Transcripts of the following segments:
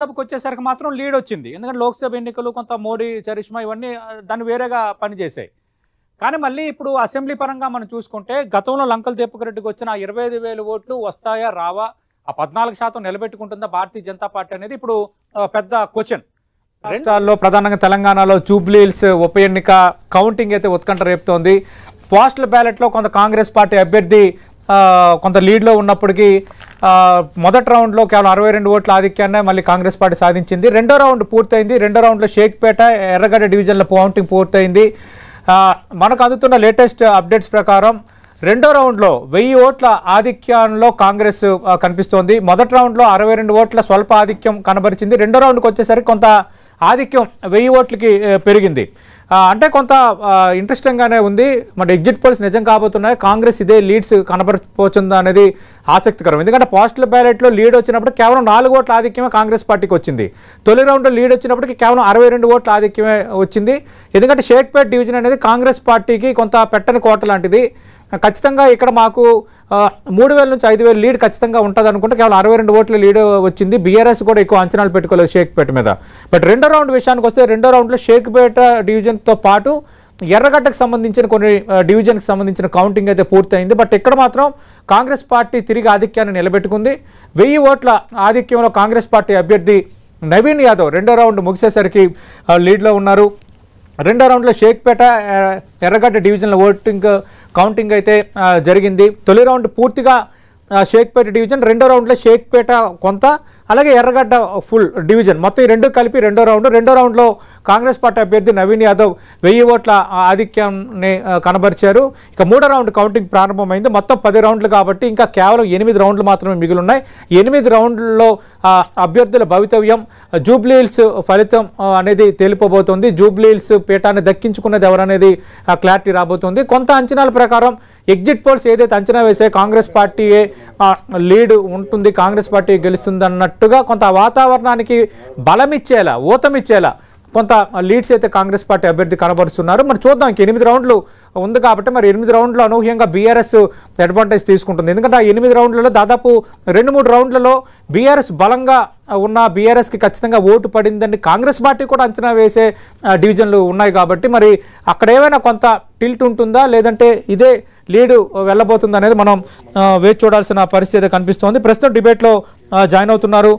సభకు వచ్చేసరికి మాత్రం లీడ్ వచ్చింది. ఎందుకంటే లోక్సభ ఎన్నికలు కొంత మోడీ చరిష్మా ఇవన్నీ దాన్ని వేరేగా పనిచేశాయి. కానీ మళ్ళీ ఇప్పుడు అసెంబ్లీ పరంగా మనం చూసుకుంటే గతంలో లంకల దీపకరెడ్డికి వచ్చిన 25,000 ఓట్లు వస్తాయా రావా, ఆ 14% నిలబెట్టుకుంటుందా భారతీయ జనతా పార్టీ అనేది ఇప్పుడు పెద్ద క్వశ్చన్. రాష్ట్రాల్లో ప్రధానంగా తెలంగాణలో జూబ్లీ హిల్స్ ఉప ఎన్నిక కౌంటింగ్ అయితే ఉత్కంఠ రేపుతోంది. పోస్టల్ బ్యాలెట్లో కొంత కాంగ్రెస్ పార్టీ అభ్యర్థి కొంత లీడ్లో ఉన్నప్పటికీ మొదటి రౌండ్లో కేవలం 62 ఓట్ల ఆధిక్యాన్ని మళ్ళీ కాంగ్రెస్ పార్టీ సాధించింది. రెండో రౌండ్ పూర్తయింది. రెండో రౌండ్లో షేక్పేట, ఎర్రగడ్డ డివిజన్ల కౌంటింగ్ పూర్తయింది. మనకు అందుతున్న లేటెస్ట్ అప్డేట్స్ ప్రకారం రెండో రౌండ్లో 1000 ఓట్ల ఆధిక్యంలో కాంగ్రెస్ కనిపిస్తోంది. మొదటి రౌండ్లో 62 ఓట్ల స్వల్ప ఆధిక్యం కనబరిచింది. రెండో రౌండ్కి వచ్చేసరికి కొంత ఆధిక్యం 1000 ఓట్లకి పెరిగింది. అంటే కొంత ఇంట్రెస్టింగ్గానే ఉంది. మరి ఎగ్జిట్ పోల్స్ నిజం కాబోతున్నాయి. కాంగ్రెస్ ఇదే లీడ్స్ కనబరపోతుందా అనేది ఆసక్తికరం. ఎందుకంటే పోస్టల్ బ్యాలెట్లో లీడ్ వచ్చినప్పుడు కేవలం 4 ఓట్ల ఆధిక్యమే కాంగ్రెస్ పార్టీకి వచ్చింది. తొలి రౌండ్లో లీడ్ వచ్చినప్పటికీ కేవలం 62 ఓట్ల ఆధిక్యమే వచ్చింది. ఎందుకంటే షేక్పేట్ డివిజన్ అనేది కాంగ్రెస్ పార్టీకి కొంత పెట్టని కోట లాంటిది. ఖచ్చితంగా ఇక్కడ మాకు 3,000 నుంచి 5,000 లీడ్ ఖచ్చితంగా ఉంటుంది అనుకుంటే కేవలం 62 ఓట్ల లీడ్ వచ్చింది. బీఆర్ఎస్ కూడా ఎక్కువ అంచనాలు పెట్టుకోలేదు షేక్పేట మీద. బట్ రెండో రౌండ్ విషయానికి వస్తే రెండో రౌండ్లో షేక్పేట డివిజన్తో పాటు ఎర్రగడ్డకు సంబంధించిన కొన్ని డివిజన్కి సంబంధించిన కౌంటింగ్ అయితే పూర్తయింది. బట్ ఇక్కడ మాత్రం కాంగ్రెస్ పార్టీ తిరిగి ఆధిక్యాన్ని నిలబెట్టుకుంది. 1000 ఓట్ల ఆధిక్యంలో కాంగ్రెస్ పార్టీ అభ్యర్థి నవీన్ యాదవ్ రెండో రౌండ్ ముగిసేసరికి లీడ్లో ఉన్నారు. రెండో రౌండ్లో షేక్పేట, ఎర్రగడ్డ డివిజన్ల కౌంటింగ్ అయితే జరిగింది. తొలి రౌండ్ పూర్తిగా షేక్పేట డివిజన్, రెండో రౌండ్లో షేక్పేట కొంత, అలాగే ఎర్రగడ్డ ఫుల్ డివిజన్, మొత్తం ఈ రెండు కలిపి రెండో రౌండ్లో కాంగ్రెస్ పార్టీ అభ్యర్థి నవీన్ యాదవ్ 1000 ఓట్ల ఆధిక్యాన్ని కనబరిచారు. ఇక మూడో రౌండ్ కౌంటింగ్ ప్రారంభమైంది. మొత్తం 10 రౌండ్లు కాబట్టి ఇంకా కేవలం 8 రౌండ్లు మాత్రమే మిగిలిన్నాయి. 8 రౌండ్లలో అభ్యర్థుల భవితవ్యం, జూబ్లీ హిల్స్ ఫలితం అనేది తేలిపోబోతోంది. జూబ్లీ హిల్స్ పీఠాన్ని దక్కించుకున్నది ఎవరనేది క్లారిటీ రాబోతుంది. కొంత అంచనాల ప్రకారం ఎగ్జిట్ పోల్స్ ఏదైతే అంచనా వేసే కాంగ్రెస్ పార్టీయే లీడ్ ఉంటుంది, కాంగ్రెస్ పార్టీ గెలుస్తుంది అన్నట్టుగా కొంత వాతావరణానికి బలమిచ్చేలా, ఊతమిచ్చేలా కొంత లీడ్స్ అయితే కాంగ్రెస్ పార్టీ అభ్యర్థి కనబరుస్తున్నారు. మరి చూద్దాం. 8 రౌండ్లు ఉంది కాబట్టి మరి 8 రౌండ్లు అనూహ్యంగా బీఆర్ఎస్ అడ్వాంటేజ్ తీసుకుంటుంది. ఎందుకంటే ఆ 8 రౌండ్లలో దాదాపు 2-3 రౌండ్లలో బీఆర్ఎస్ బలంగా ఉన్న బీఆర్ఎస్కి ఖచ్చితంగా ఓటు పడిందని కాంగ్రెస్ పార్టీ కూడా అంచనా వేసే డివిజన్లు ఉన్నాయి కాబట్టి మరి అక్కడ ఏమైనా కొంత టిల్ట్ ఉంటుందా, లేదంటే ఇదే లీడు వెళ్ళబోతుందా అనేది మనం వేచి చూడాల్సిన పరిస్థితి కనిపిస్తోంది. ప్రస్తుతం డిబేట్లో జాయిన్ అవుతున్నారు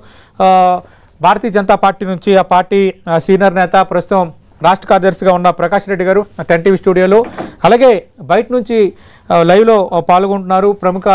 భారతీయ జనతా పార్టీ నుంచి ఆ పార్టీ సీనియర్ నేత, ప్రస్తుతం రాష్ట్ర కార్యదర్శిగా ఉన్న ప్రకాష్ రెడ్డి గారు 10 టీవీ స్టూడియోలో, అలాగే బయట నుంచి లైవ్లో పాల్గొంటున్నారు ప్రముఖ